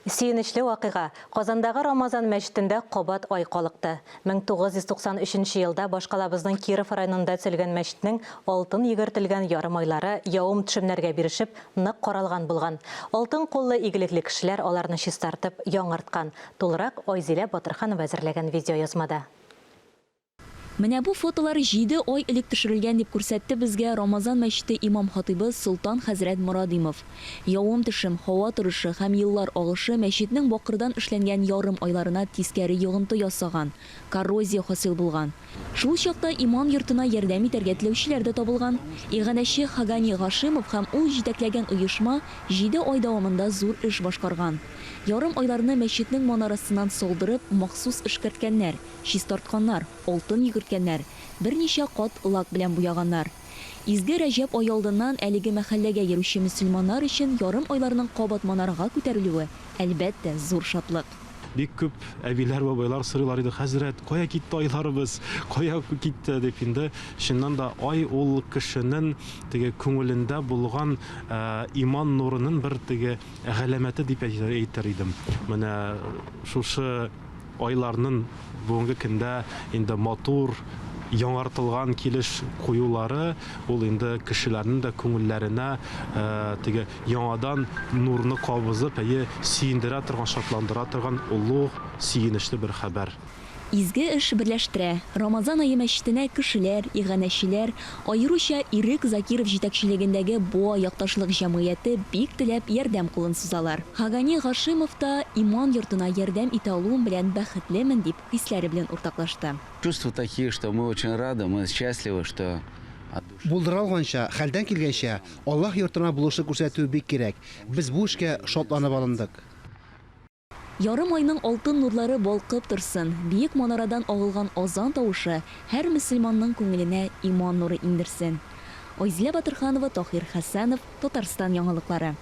Сөйенішлі вақиға. Қазандағы Рамазан мәчетінде қобат ай қалықты. 1993 елда башқалабыздың Киров районында төселген мәчетнің алтын егертілген ярым айлары яуым түшімлерге берішіп, нық қоралған болған. Алтын қолы игіліклі кішілер оларны шистартып, яңартқан. Толырақ Ойзилә Батырхан вәзірлеген видео язмада. Менә бу фотолар 7 ай элек төшерелгән дип күрсәтте безгә Рамазан мәчете имам хатибы Султан хәзрәт Морадимов. Явым төшем, һава торышы һәм еллар агышы мәчетнең бакырдан эшләнгән ярым айларына тискәре йогынты ясаган, коррозия хасил булган. Шул чакта имам йортына ярдәм итәргә теләүчеләр дә табылган. Иганәче Хагани Гашимов һәм ул җитәкләгән оешма 7 ай дәвамында зур эш башкарган. Ярым айларны мәчетнең манарасыннан солдырып, махсус эшкәрткәннәр, чистартканнар, алтын йөгерткәннәр, берничә кат лак белән буяганнар. Изге Рәҗәп ай алдыннан әлеге мәхәлләгә йөрүче мөселманнар өчен ярым айларның кабат манарага күтәрелүе әлбәттә зур шатлык. Бик күп әбиләр бабайлар сорыйлар иде: "Хәзрәт, кая китте айларыбыз? Кая китте?" дип инде. Шуннан да ай ул кешенең теге күңелендә булган иман нурының бер теге галәмәте дип әйтер идем. Менә шушы айларның бүгенге көндә инде матур яңартылган килеш куюлары ул инде кешеләрнең дә күңелләренә теге яңадан нурны кабызып, сөендерә торган, шатландыра торган улуг, сөенечле бер хәбәр. Изге эш берләштерә. Рамазан айы мәчетенә кешеләр, иганәчеләр, аеруча Ирек Закиров җитәкчелегендәге Буа якташлык җәмгыяте бик теләп ярдәм кулын сузалар. Хагани Гашимов та иман йортына ярдәм итә алуым белән бәхетлемен дип хисләре белән уртаклашты. Чувства такие, что мы очень рады, мы счастливы, что Булдыралганча, хәлдән килгәнчә, Аллаһ йортына булышы күрсәтү бик кирәк. Без бу эшкә шатланып алындык. Ярым айның алтын нурлары балкып торсын, биек манарадан агылган азан тавышы һәр мөселманның күңеленә иман нуры иңдерсен. Ойзилә Батырханова, Тахир Хәсәнов, Татарстан яңалыклары.